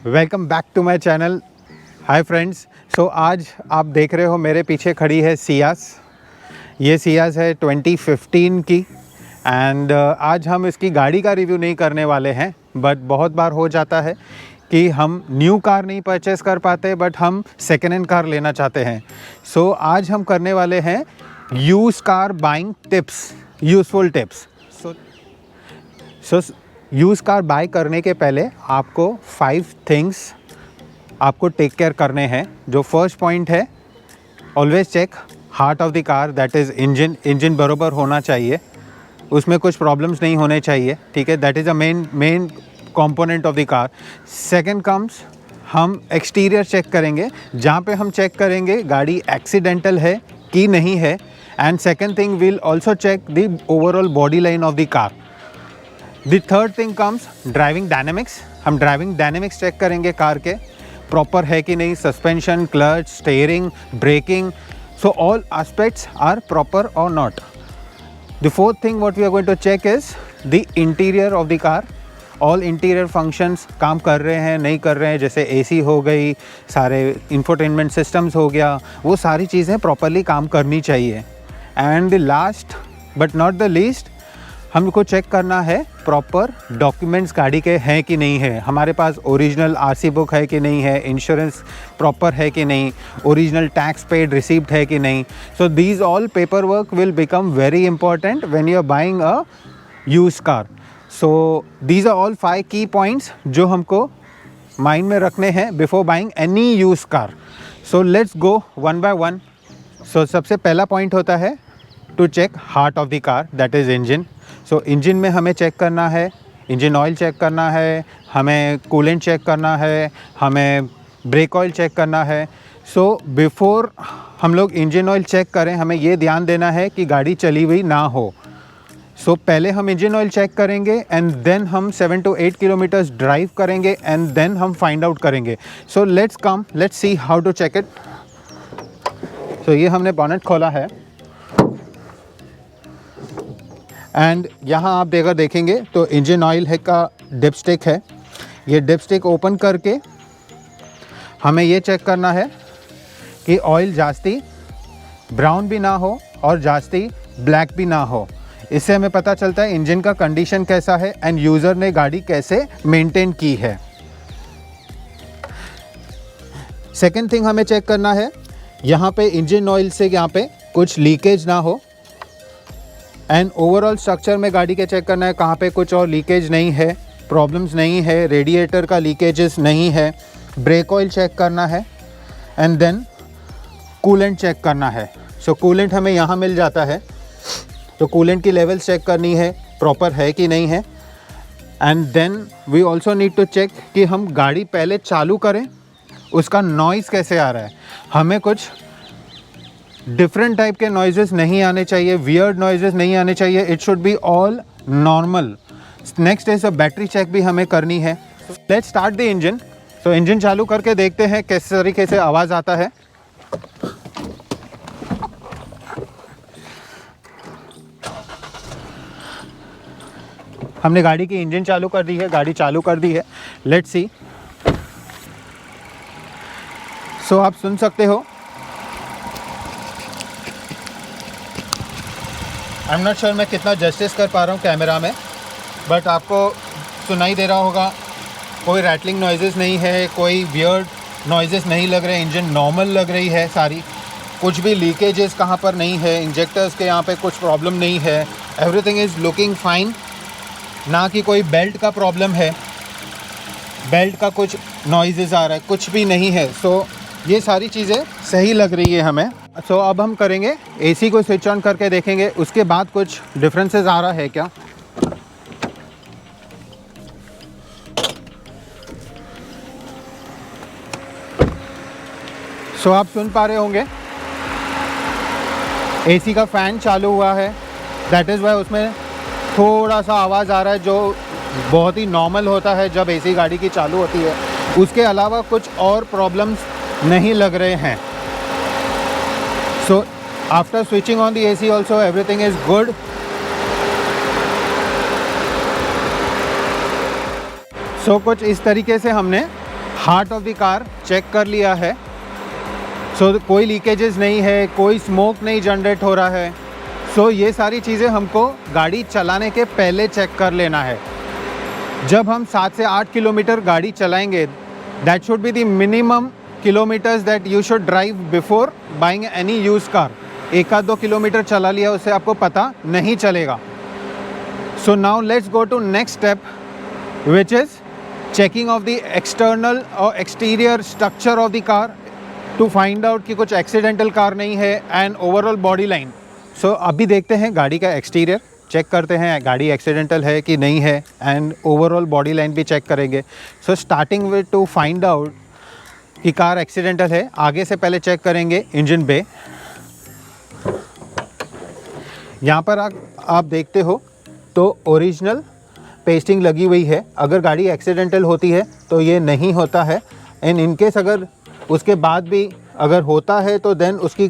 Welcome back to my channel. Hi friends. So आज आप देख रहे हो मेरे पीछे खड़ी है सियास। ये सियास है 2015 की एंड आज हम इसकी गाड़ी का रिव्यू नहीं करने वाले हैं, बट बहुत बार हो जाता है कि हम न्यू कार नहीं परचेस कर पाते बट हम सेकेंड हैंड कार लेना चाहते हैं। सो आज हम करने वाले हैं use car buying tips, useful tips. So use car buy करने के पहले आपको 5 थिंग्स आपको टेक केयर करने हैं। जो फर्स्ट पॉइंट है, always check heart of the car, that is engine बराबर होना चाहिए, उसमें कुछ प्रॉब्लम्स नहीं होने चाहिए, ठीक है। That is a main component of the car. Second comes, हम एक्सटीरियर चेक करेंगे, जहाँ पे हम चेक करेंगे गाड़ी एक्सीडेंटल है कि नहीं है। And second thing, will also check the overall body line of the car. The third thing comes driving dynamics. हम ड्राइविंग डायनेमिक्स चेक करेंगे कार के, प्रॉपर है कि नहीं, suspension, clutch, steering, braking, so all aspects are proper or not. The fourth thing what we are going to check is the interior of the car. All interior functions काम कर रहे हैं नहीं कर रहे हैं, जैसे AC हो गई, सारे इंफोटेनमेंट सिस्टम्स हो गया, वो सारी चीज़ें प्रॉपरली काम करनी चाहिए। And last but not the least, हमको चेक करना है प्रॉपर डॉक्यूमेंट्स गाड़ी के हैं कि नहीं है, हमारे पास ओरिजिनल आरसी बुक है कि नहीं है, इंश्योरेंस प्रॉपर है कि नहीं, ओरिजिनल टैक्स पेड रिसीप्ट है कि नहीं। So these all paper work will become very important when you are buying a used car. So these are all 5 की पॉइंट्स जो हमको माइंड में रखने हैं before buying any used car. So let's go one by one. So सबसे पहला point होता है to check heart of the car, that is engine. So engine में हमें चेक करना है, इंजन ऑयल चेक करना है, हमें कूलेंट चेक करना है, हमें ब्रेक ऑयल चेक करना है। सो बिफोर हम लोग इंजन ऑयल चेक करें, हमें ये ध्यान देना है कि गाड़ी चली हुई ना हो। सो पहले हम इंजन ऑयल चेक करेंगे एंड देन हम 7 to 8 किलोमीटर्स ड्राइव करेंगे एंड देन हम फाइंड आउट करेंगे। So let's see how to check it. So ये हमने बॉनेट खोला है एंड यहाँ आप देखेंगे तो इंजन ऑयल है का डिपस्टिक है। ये डिपस्टिक ओपन करके हमें ये चेक करना है कि ऑयल जास्ती ब्राउन भी ना हो और जास्ती ब्लैक भी ना हो। इससे हमें पता चलता है इंजन का कंडीशन कैसा है एंड यूज़र ने गाड़ी कैसे मेंटेन की है। सेकेंड थिंग हमें चेक करना है, यहाँ पे इंजन ऑयल से यहाँ पे कुछ लीकेज ना हो एंड ओवरऑल स्ट्रक्चर में गाड़ी के चेक करना है कहाँ पे कुछ और लीकेज नहीं है, प्रॉब्लम्स नहीं है, रेडिएटर का लीकेजेस नहीं है। ब्रेक ऑयल चेक करना है एंड देन कूलेंट चेक करना है। सो कूलेंट हमें यहाँ मिल जाता है, तो कूलेंट की लेवल्स चेक करनी है प्रॉपर है कि नहीं है। And then we also need to check कि हम गाड़ी पहले चालू करें, उसका नॉइज़ कैसे आ रहा है। हमें कुछ डिफरेंट टाइप के नॉइजेस नहीं आने चाहिए, वियर्ड नॉइजेस नहीं आने चाहिए, it should be all normal. Next is a battery check भी हमें करनी है। Let's start the engine. तो इंजन चालू करके देखते हैं किस तरीके से आवाज़ आता है। हमने गाड़ी की इंजन चालू कर दी है, गाड़ी चालू कर दी है। Let's see. सो आप सुन सकते हो, आई एम नॉट श्योर मैं कितना जस्टिस कर पा रहा हूँ कैमरा में, बट आपको सुनाई दे रहा होगा, कोई रैटलिंग नॉइजेस नहीं है, कोई वियर्ड नॉइजेस नहीं लग रहे, इंजन नॉर्मल लग रही है सारी, कुछ भी लीकेजेस कहाँ पर नहीं है, इंजेक्टर्स के यहाँ पे कुछ प्रॉब्लम नहीं है, एवरीथिंग इज़ लुकिंग फाइन। ना कि कोई बेल्ट का प्रॉब्लम है, बेल्ट का कुछ नॉइजेस आ रहा है, कुछ भी नहीं है। सो ये सारी चीज़ें सही लग रही है हमें। सो अब हम करेंगे एसी को स्विच ऑन करके देखेंगे, उसके बाद कुछ डिफरेंसेस आ रहा है क्या। सो आप सुन पा रहे होंगे एसी का फ़ैन चालू हुआ है, दैट इज़ वाई उसमें थोड़ा सा आवाज़ आ रहा है, जो बहुत ही नॉर्मल होता है जब एसी गाड़ी की चालू होती है। उसके अलावा कुछ और प्रॉब्लम्स नहीं लग रहे हैं। So after switching on the AC also everything is good. So कुछ इस तरीके से हमने heart of the car check कर लिया है। सो कोई लीकेजेस नहीं है, कोई स्मोक नहीं जनरेट हो रहा है। सो ये सारी चीज़ें हमको गाड़ी चलाने के पहले चेक कर लेना है। जब हम 7 से 8 किलोमीटर गाड़ी चलाएंगे, that should be the minimum kilometres that you should drive before buying any use car. 1-2 kilometre चला लिया उससे आपको पता नहीं चलेगा। So now let's go to next step, which is checking of the external और exterior structure of the car to find out कि कुछ एक्सीडेंटल कार नहीं है and overall body line. So अभी देखते हैं गाड़ी का एक्सटीरियर, चेक करते हैं गाड़ी एक्सीडेंटल है कि नहीं है, एंड ओवरऑल बॉडी लाइन भी चेक करेंगे। So starting with two find out कि कार एक्सीडेंटल है, आगे से पहले चेक करेंगे इंजन बे। यहाँ पर आप देखते हो तो ओरिजिनल पेस्टिंग लगी हुई है। अगर गाड़ी एक्सीडेंटल होती है तो ये नहीं होता है, एंड इनकेस अगर उसके बाद भी अगर होता है तो देन उसकी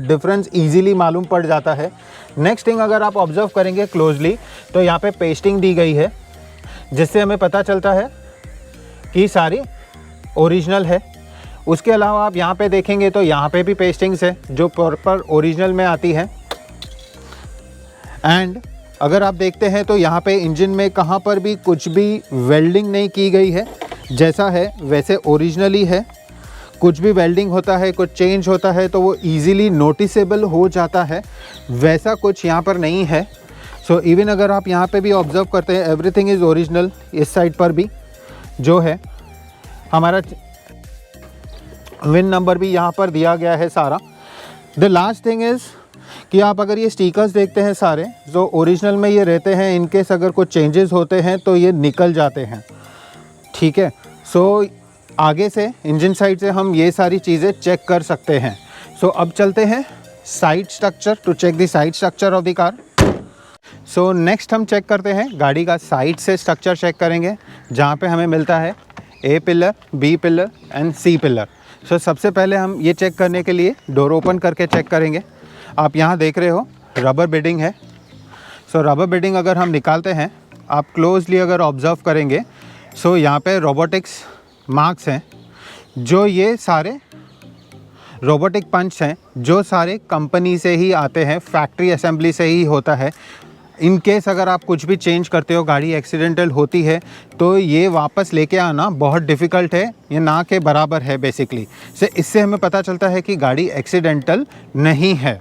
डिफरेंस इजीली मालूम पड़ जाता है। नेक्स्ट थिंग, अगर आप ऑब्जर्व करेंगे क्लोजली तो यहाँ पे पेस्टिंग दी गई है, जिससे हमें पता चलता है कि सारी ओरिजिनल है। उसके अलावा आप यहाँ पे देखेंगे तो यहाँ पे भी पेस्टिंग्स है जो प्रॉपर ओरिजिनल में आती है। एंड अगर आप देखते हैं तो यहाँ पे इंजन में कहाँ पर भी कुछ भी वेल्डिंग नहीं की गई है, जैसा है वैसे ओरिजिनली है। कुछ भी वेल्डिंग होता है, कुछ चेंज होता है तो वो इजीली नोटिसेबल हो जाता है, वैसा कुछ यहाँ पर नहीं है। सो इवन अगर आप यहाँ पे भी ऑब्जर्व करते हैं, एवरीथिंग इज़ ओरिजिनल। इस साइड पर भी जो है हमारा विन नंबर भी यहाँ पर दिया गया है सारा। द लास्ट थिंग इज़ कि आप अगर ये स्टिकर्स देखते हैं सारे जो ओरिजिनल में ये रहते हैं, इनकेस अगर कुछ चेंजेस होते हैं तो ये निकल जाते हैं, ठीक है। सो आगे से इंजन साइड से हम ये सारी चीज़ें चेक कर सकते हैं। सो अब चलते हैं side structure to check the side structure of the car. So next हम चेक करते हैं गाड़ी का साइड से स्ट्रक्चर चेक करेंगे, जहाँ पे हमें मिलता है A pillar, B pillar and C pillar. So सबसे पहले हम ये चेक करने के लिए डोर ओपन करके चेक करेंगे। आप यहाँ देख रहे हो रबर बेडिंग है। सो रबर बेडिंग अगर हम निकालते हैं, आप क्लोजली अगर ऑब्जर्व करेंगे, सो यहाँ पे रोबोटिक्स मार्क्स हैं, जो ये सारे रोबोटिक पंच हैं, जो सारे कंपनी से ही आते हैं, फैक्ट्री असेंबली से ही होता है। इन केस अगर आप कुछ भी चेंज करते हो, गाड़ी एक्सीडेंटल होती है तो ये वापस लेके आना बहुत डिफ़िकल्ट है, ये ना के बराबर है बेसिकली। से इससे हमें पता चलता है कि गाड़ी एक्सीडेंटल नहीं है।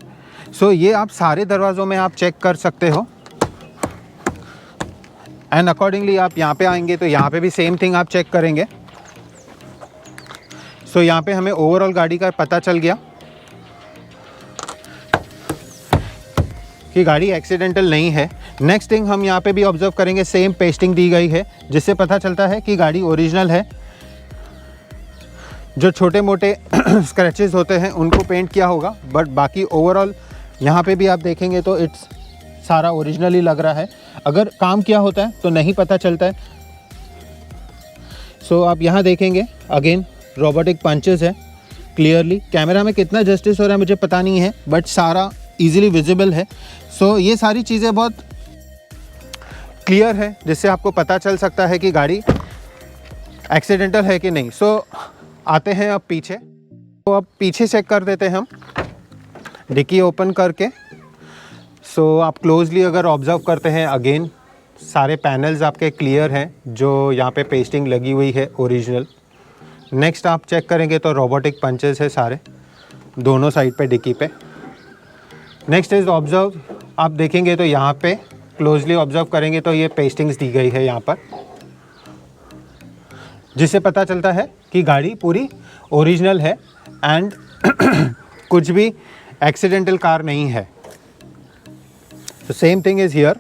सो ये आप सारे दरवाज़ों में आप चेक कर सकते हो, एंड अकॉर्डिंगली आप यहाँ पे आएंगे तो यहाँ पे भी सेम थिंग आप चेक करेंगे। सो यहाँ पे हमें ओवरऑल गाड़ी का पता चल गया कि गाड़ी एक्सीडेंटल नहीं है। नेक्स्ट थिंग हम यहाँ पे भी ऑब्जर्व करेंगे, सेम पेस्टिंग दी गई है, जिससे पता चलता है कि गाड़ी ओरिजिनल है। जो छोटे मोटे स्क्रैचेस होते हैं उनको पेंट किया होगा, बट बाकी ओवरऑल यहाँ पे भी आप देखेंगे तो इट्स सारा ओरिजिनल ही लग रहा है। अगर काम किया होता है तो नहीं पता चलता है। सो आप यहाँ देखेंगे अगेन रोबोटिक पंचेस है क्लियरली। कैमरा में कितना जस्टिस हो रहा है मुझे पता नहीं है, बट सारा इजीली विजिबल है। सो ये सारी चीज़ें बहुत क्लियर है, जिससे आपको पता चल सकता है कि गाड़ी एक्सीडेंटल है कि नहीं। सो आते हैं अब पीछे, तो अब पीछे चेक कर देते हैं हम डिक्की ओपन करके। सो आप क्लोजली अगर ऑब्जर्व करते हैं, अगेन सारे पैनल्स आपके क्लियर हैं, जो यहाँ पे पेस्टिंग लगी हुई है ओरिजिनल। नेक्स्ट आप चेक करेंगे तो रोबोटिक पंचेस है सारे दोनों साइड पे डिक्की पे। नेक्स्ट इज़ ऑब्जर्व, आप देखेंगे तो यहाँ पे क्लोजली ऑब्जर्व करेंगे तो ये पेस्टिंग्स दी गई है यहाँ पर, जिससे पता चलता है कि गाड़ी पूरी ओरिजिनल है एंड कुछ भी एक्सीडेंटल कार नहीं है। तो सेम थिंग इज़ हियर।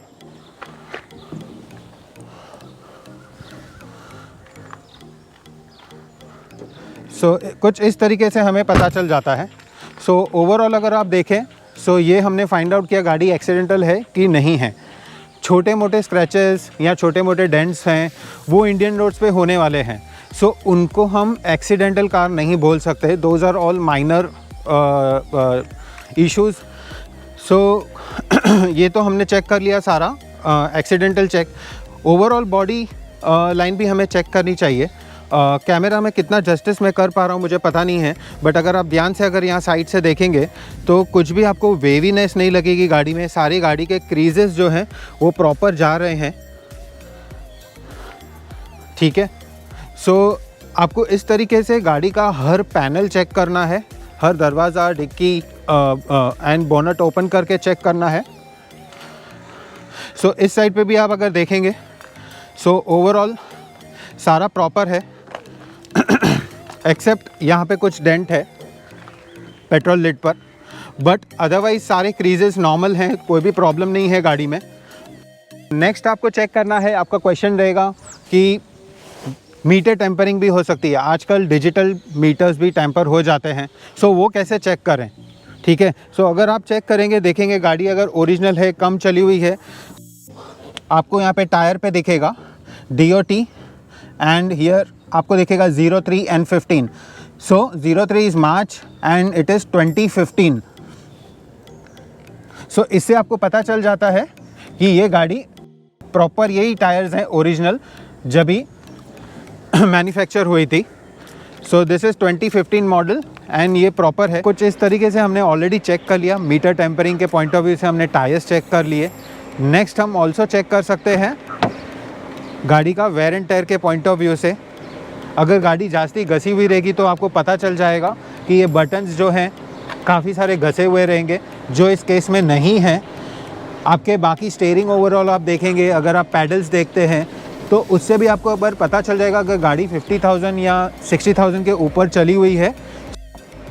सो कुछ इस तरीके से हमें पता चल जाता है। सो ओवरऑल अगर आप देखें, सो ये हमने फाइंड आउट किया गाड़ी एक्सीडेंटल है कि नहीं है। छोटे मोटे स्क्रैचेस या छोटे मोटे डेंट्स हैं वो इंडियन रोड्स पे होने वाले हैं, सो उनको हम एक्सीडेंटल कार नहीं बोल सकते। Those are all minor issues. So ये तो हमने चेक कर लिया सारा accidental check. Overall body line भी हमें चेक करनी चाहिए। कैमरा में कितना जस्टिस मैं कर पा रहा हूँ मुझे पता नहीं है, बट अगर आप ध्यान से अगर यहाँ साइड से देखेंगे तो कुछ भी आपको वेवीनेस नहीं लगेगी गाड़ी में। सारी गाड़ी के क्रीजेस जो हैं वो प्रॉपर जा रहे हैं, ठीक है। सो आपको इस तरीके से गाड़ी का हर पैनल चेक करना है, हर दरवाज़ा, डिक्की एंड बोनट ओपन करके चेक करना है। सो इस साइड पे भी आप अगर देखेंगे सो ओवरऑल सारा प्रॉपर है, एक्सेप्ट यहाँ पे कुछ डेंट है पेट्रोल लिड पर, बट अदरवाइज सारे क्रीजेस नॉर्मल हैं, कोई भी प्रॉब्लम नहीं है गाड़ी में। नेक्स्ट आपको चेक करना है, आपका क्वेश्चन रहेगा कि मीटर टेम्परिंग भी हो सकती है, आजकल डिजिटल मीटर्स भी टेम्पर हो जाते हैं, सो वो कैसे चेक करें, ठीक है। सो अगर आप चेक करेंगे, देखेंगे गाड़ी अगर ओरिजिनल है, कम चली हुई है, आपको यहाँ पे टायर पे दिखेगा DOT एंड हियर आपको दिखेगा 03 and 15। So 03 is March and it is 2015। सो इससे आपको पता चल जाता है कि ये गाड़ी प्रॉपर यही टायर्स हैं ओरिजिनल जब भी मैन्युफैक्चर हुई थी। So this is 2015 model and ये प्रॉपर है। कुछ इस तरीके से हमने ऑलरेडी चेक कर लिया, मीटर टेम्परिंग के पॉइंट ऑफ व्यू से हमने टायर्स चेक कर लिए। नेक्स्ट हम ऑल्सो चेक कर सकते हैं गाड़ी का वेयर एंड टेयर के पॉइंट ऑफ व्यू से। अगर गाड़ी जास्ती घसी हुई रहेगी तो आपको पता चल जाएगा कि ये बटन्स जो हैं काफ़ी सारे घसे हुए रहेंगे, जो इस केस में नहीं है। आपके बाकी स्टीयरिंग ओवरऑल आप देखेंगे, अगर आप पैडल्स देखते हैं तो उससे भी आपको एक बार पता चल जाएगा अगर गाड़ी 50,000 या 60,000 के ऊपर चली हुई है,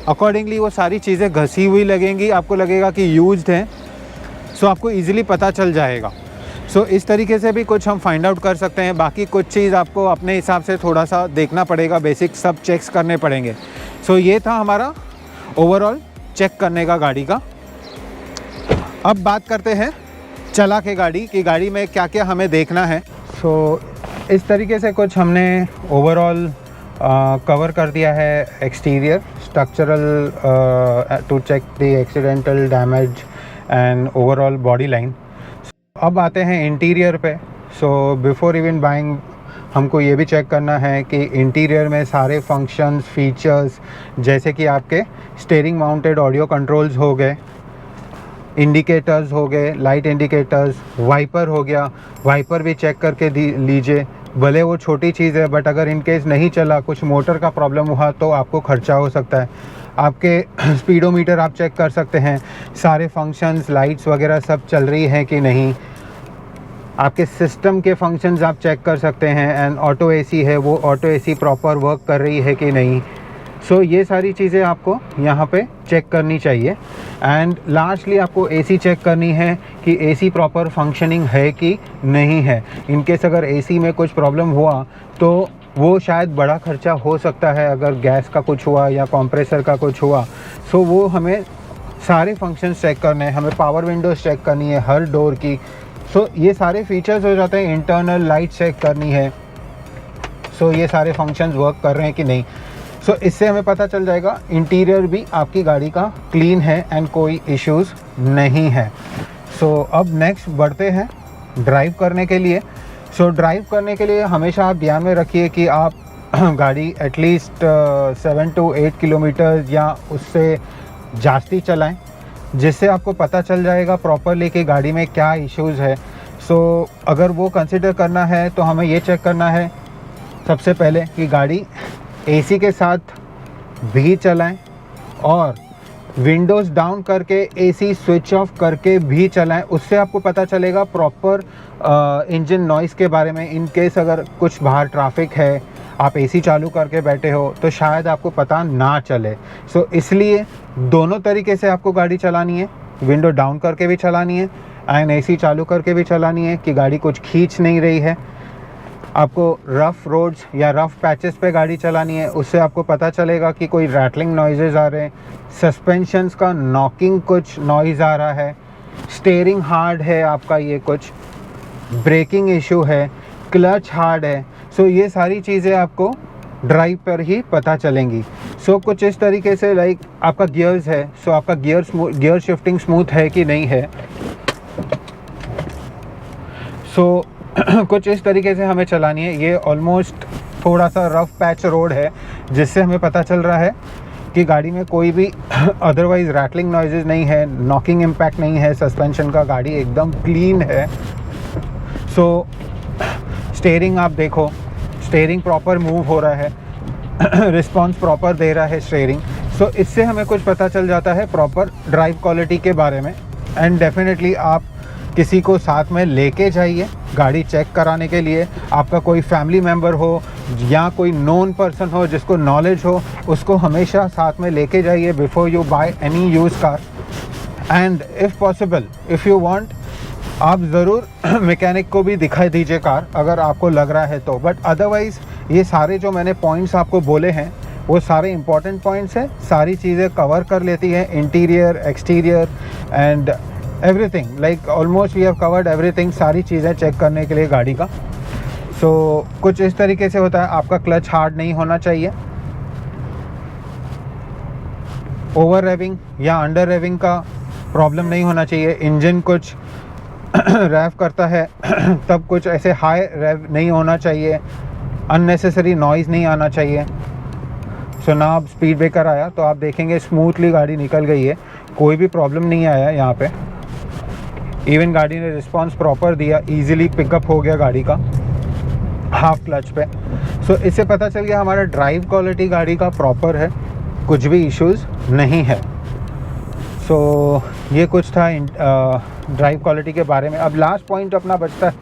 अकॉर्डिंगली वो सारी चीज़ें घसी हुई लगेंगी, आपको लगेगा कि यूज्ड हैं। सो आपको ईज़िली पता चल जाएगा। सो इस तरीके से भी कुछ हम फाइंड आउट कर सकते हैं। बाकी कुछ चीज़ आपको अपने हिसाब से थोड़ा सा देखना पड़ेगा, बेसिक सब चेक्स करने पड़ेंगे। सो ये था हमारा ओवरऑल चेक करने का गाड़ी का। अब बात करते हैं चला के गाड़ी की, गाड़ी में क्या क्या हमें देखना है। सो इस तरीके से कुछ हमने ओवरऑल कवर कर दिया है exterior structural to check the accidental damage and overall body line. अब आते हैं इंटीरियर पे। सो बिफोर इवन बाइंग हमको ये भी चेक करना है कि इंटीरियर में सारे फंक्शंस, फीचर्स, जैसे कि आपके स्टीयरिंग माउंटेड ऑडियो कंट्रोल्स हो गए, इंडिकेटर्स हो गए, लाइट इंडिकेटर्स, वाइपर हो गया, वाइपर भी चेक करके लीजिए। भले वो छोटी चीज़ है बट अगर इनकेस नहीं चला, कुछ मोटर का प्रॉब्लम हुआ तो आपको खर्चा हो सकता है। आपके स्पीडोमीटर आप चेक कर सकते हैं, सारे फंक्शंस, लाइट्स वगैरह सब चल रही हैं कि नहीं। आपके सिस्टम के फंक्शंस आप चेक कर सकते हैं एंड ऑटो एसी है, वो ऑटो एसी प्रॉपर वर्क कर रही है कि नहीं। सो ये सारी चीज़ें आपको यहाँ पे चेक करनी चाहिए। एंड लास्टली आपको एसी चेक करनी है कि एसी प्रॉपर फंक्शनिंग है कि नहीं है। इनकेस अगर एसी में कुछ प्रॉब्लम हुआ तो वो शायद बड़ा खर्चा हो सकता है, अगर गैस का कुछ हुआ या कंप्रेसर का कुछ हुआ। सो वो हमें सारे फंक्शंस चेक करने हैं, हमें पावर विंडोज़ चेक करनी है हर डोर की। सो ये सारे फीचर्स हो जाते हैं। इंटरनल लाइट चेक करनी है। सो ये सारे फंक्शंस वर्क कर रहे हैं कि नहीं। सो इससे हमें पता चल जाएगा इंटीरियर भी आपकी गाड़ी का क्लीन है एंड कोई इश्यूज़ नहीं है। सो अब नेक्स्ट बढ़ते हैं ड्राइव करने के लिए। सो ड्राइव करने के लिए हमेशा आप ध्यान में रखिए कि आप गाड़ी एटलीस्ट 7 to 8 किलोमीटर या उससे जास्ती चलाएं, जिससे आपको पता चल जाएगा प्रॉपरली कि गाड़ी में क्या इश्यूज़ है। सो अगर वो कंसिडर करना है तो हमें ये चेक करना है सबसे पहले कि गाड़ी एसी के साथ भी चलाएं और विंडोज़ डाउन करके एसी स्विच ऑफ करके भी चलाएं। उससे आपको पता चलेगा प्रॉपर इंजन नॉइज़ के बारे में। इन केस अगर कुछ बाहर ट्रैफिक है, आप एसी चालू करके बैठे हो तो शायद आपको पता ना चले। सो इसलिए दोनों तरीके से आपको गाड़ी चलानी है, विंडो डाउन करके भी चलानी है एंड एसी चालू करके भी चलानी है कि गाड़ी कुछ खींच नहीं रही है। आपको रफ़ रोड्स या रफ़ पैचेस पे गाड़ी चलानी है, उससे आपको पता चलेगा कि कोई रैटलिंग नॉइजेज़ आ रहे हैं, सस्पेंशंस का नॉकिंग कुछ नॉइज़ आ रहा है, स्टीयरिंग हार्ड है आपका, ये कुछ ब्रेकिंग इशू है, क्लच हार्ड है। सो ये सारी चीज़ें आपको ड्राइव पर ही पता चलेंगी। सो कुछ इस तरीके से लाइक आपका गियर्स है, सो आपका गियर शिफ्टिंग स्मूथ है कि नहीं है। सो कुछ इस तरीके से हमें चलानी है। ये ऑलमोस्ट थोड़ा सा रफ पैच रोड है, जिससे हमें पता चल रहा है कि गाड़ी में कोई भी अदरवाइज रैटलिंग नॉइजेस नहीं है, नॉकिंग इम्पैक्ट नहीं है, सस्पेंशन का गाड़ी एकदम क्लीन है। सो स्टीयरिंग आप देखो, स्टीयरिंग प्रॉपर मूव हो रहा है, रिस्पॉन्स प्रॉपर दे रहा है स्टीयरिंग। सो इससे हमें कुछ पता चल जाता है प्रॉपर ड्राइव क्वालिटी के बारे में। एंड डेफिनेटली आप किसी को साथ में लेके जाइए गाड़ी चेक कराने के लिए। आपका कोई फैमिली मेम्बर हो या कोई नोन पर्सन हो जिसको नॉलेज हो, उसको हमेशा साथ में लेके जाइए before you by any use car. And if possible, if you want, आप ज़रूर मैकेनिक को भी दिखा दीजिए कार, अगर आपको लग रहा है तो। बट अदरवाइज़ ये सारे जो मैंने पॉइंट्स आपको बोले हैं वो सारे इंपॉर्टेंट पॉइंट्स हैं, सारी चीज़ें कवर कर लेती हैं, interior, exterior and everything. Like almost we have covered everything, सारी चीज़ें चेक करने के लिए गाड़ी का। सो कुछ इस तरीके से होता है। आपका क्लच हार्ड नहीं होना चाहिए, ओवर रेविंग या अंडर रेविंग का प्रॉब्लम नहीं होना चाहिए। इंजन कुछ रैव करता है तब कुछ ऐसे हाई रैव नहीं होना चाहिए, अननेसेसरी नॉइज़ नहीं आना चाहिए। सो ना अब स्पीड ब्रेकर आया तो आप देखेंगे स्मूथली गाड़ी निकल गई है, कोई भी प्रॉब्लम नहीं आया यहाँ पे। इवन गाड़ी ने रिस्पांस प्रॉपर दिया, इजीली पिकअप हो गया गाड़ी का हाफ क्लच पे। सो इससे पता चल गया हमारा ड्राइव क्वालिटी गाड़ी का प्रॉपर है, कुछ भी इश्यूज़ नहीं है। सो ये कुछ था ड्राइव क्वालिटी के बारे में। अब लास्ट पॉइंट अपना बचता है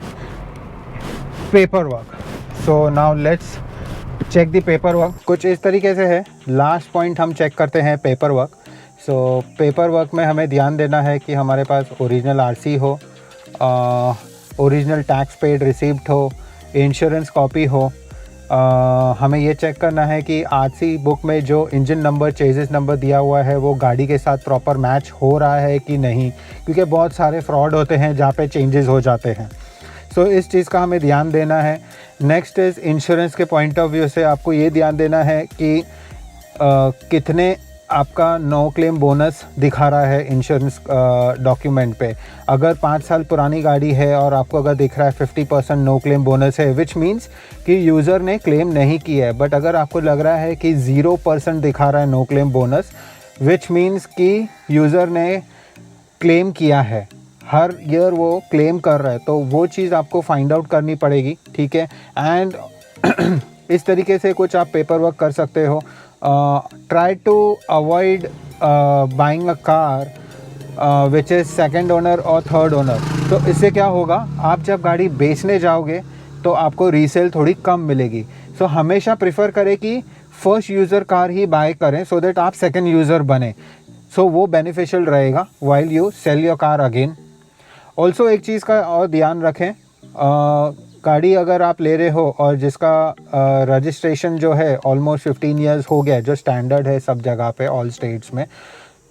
paper work. So now let's check the paper work. कुछ इस तरीके से है। लास्ट पॉइंट हम चेक करते हैं paper work. So paper work में हमें ध्यान देना है कि हमारे पास ओरिजिनल आरसी हो, ओरिजिनल टैक्स पेड रिसिप्ट हो, इंश्योरेंस कॉपी हो। हमें ये चेक करना है कि आरसी बुक में जो इंजन नंबर, चेसिस नंबर दिया हुआ है वो गाड़ी के साथ प्रॉपर मैच हो रहा है कि नहीं, क्योंकि बहुत सारे फ्रॉड होते हैं जहाँ पे चेंजेस हो जाते हैं। सो इस चीज़ का हमें ध्यान देना है। नेक्स्ट इज़ इंश्योरेंस के पॉइंट ऑफ व्यू से आपको ये ध्यान देना है कि कितने आपका नो क्लेम बोनस दिखा रहा है इंश्योरेंस डॉक्यूमेंट पे। अगर 5 साल पुरानी गाड़ी है और आपको अगर दिख रहा है 50% नो क्लेम बोनस है, विच मीन्स कि यूज़र ने क्लेम नहीं किया है। बट अगर आपको लग रहा है कि 0% दिखा रहा है no claim bonus, which means कि यूज़र ने क्लेम किया है, हर ईयर वो क्लेम कर रहा है, तो वो चीज़ आपको फाइंड आउट करनी पड़ेगी, ठीक है। एंड इस तरीके से कुछ आप पेपर वर्क कर सकते हो। Try to avoid buying a car which is second owner और थर्ड ओनर। तो इससे क्या होगा, आप जब गाड़ी बेचने जाओगे तो आपको रीसेल थोड़ी कम मिलेगी। सो हमेशा प्रेफर करें कि फर्स्ट यूज़र कार ही बाय करें, सो दैट आप सेकेंड यूज़र बने। सो वो बेनिफिशियल रहेगा while you sell your car again. Also एक चीज़ का और ध्यान रखें, गाड़ी अगर आप ले रहे हो और जिसका रजिस्ट्रेशन जो है ऑलमोस्ट 15 ईयर्स हो गया है, जो स्टैंडर्ड है सब जगह पे ऑल स्टेट्स में,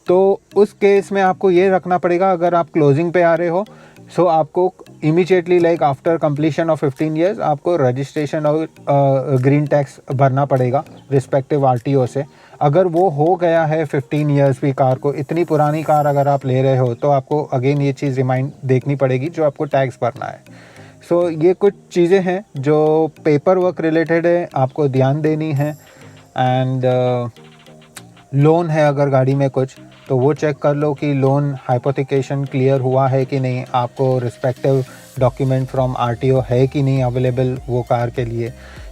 तो उस केस में आपको ये रखना पड़ेगा, अगर आप क्लोजिंग पे आ रहे हो सो आपको immediately like after completion of 15 years आपको रजिस्ट्रेशन और ग्रीन टैक्स भरना पड़ेगा रिस्पेक्टिव आरटीओ से। अगर वो हो गया है 15 ईयर्स भी कार को, इतनी पुरानी कार अगर आप ले रहे हो तो आपको अगेन ये चीज़ रिमाइंड देखनी पड़ेगी जो आपको टैक्स भरना है। सो ये कुछ चीज़ें हैं जो पेपर वर्क रिलेटेड है, आपको ध्यान देनी है। एंड लोन है अगर गाड़ी में कुछ, तो वो चेक कर लो कि लोन हाइपोथिकेशन क्लियर हुआ है कि नहीं, आपको रिस्पेक्टिव डॉक्यूमेंट फ्रॉम आरटीओ है कि नहीं अवेलेबल वो कार के लिए।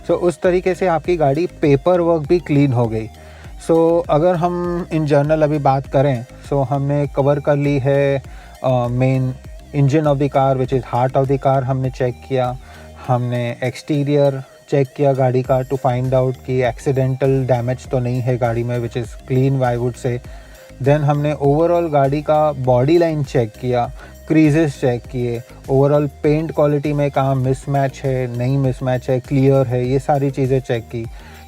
सो उस तरीके से आपकी गाड़ी पेपर वर्क भी क्लीन हो गई। सो अगर हम इन जनरल अभी बात करें, सो हमने कवर कर ली है main engine of the car which is heart of the car हमने चेक किया, हमने एक्सटीरियर चेक किया गाड़ी का टू फाइंड आउट कि एक्सीडेंटल डैमेज तो नहीं है गाड़ी में, which is clean I would say. Then हमने ओवरऑल गाड़ी का बॉडी लाइन चेक किया, क्रीजेस चेक किए, ओवरऑल पेंट क्वालिटी में कहाँ मिसमैच है, नहीं मिसमैच है, क्लियर है, ये सारी चीज़ें चेक की।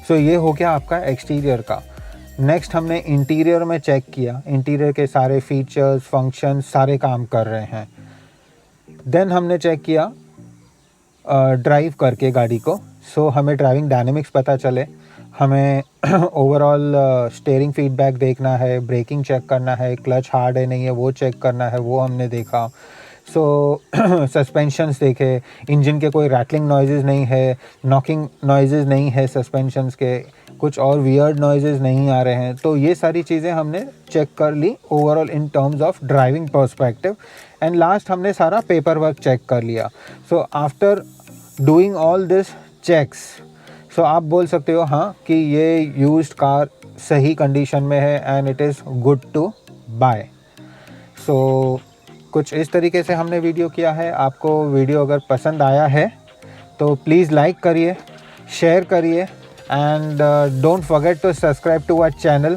सो ये हो गया आपका एक्सटीरियर का। नेक्स्ट हमने इंटीरियर में चेक किया, इंटीरियर के सारे फीचर्स, फंक्शंस सारे काम कर रहे हैं। देन हमने चेक किया ड्राइव करके गाड़ी को, सो हमें ड्राइविंग डायनेमिक्स पता चले, हमें ओवरऑल स्टीयरिंग फीडबैक देखना है, ब्रेकिंग चेक करना है, क्लच हार्ड है नहीं है वो चेक करना है, वो हमने देखा। सो सस्पेंशंस देखे, इंजन के कोई रैटलिंग नॉइजेज़ नहीं है, नॉकिंग नॉइजेज़ नहीं है सस्पेंशंस के, कुछ और वियर्ड नॉइजेज़ नहीं आ रहे हैं। तो ये सारी चीज़ें हमने चेक कर ली overall in terms of driving perspective. And last हमने सारा पेपर वर्क चेक कर लिया। So after doing all this checks, so आप बोल सकते हो हाँ कि ये यूज्ड कार सही कंडीशन में है and it is good to buy. So कुछ इस तरीके से हमने वीडियो किया है। आपको वीडियो अगर पसंद आया है तो प्लीज़ लाइक करिए, शेयर करिए and don't forget to subscribe to our channel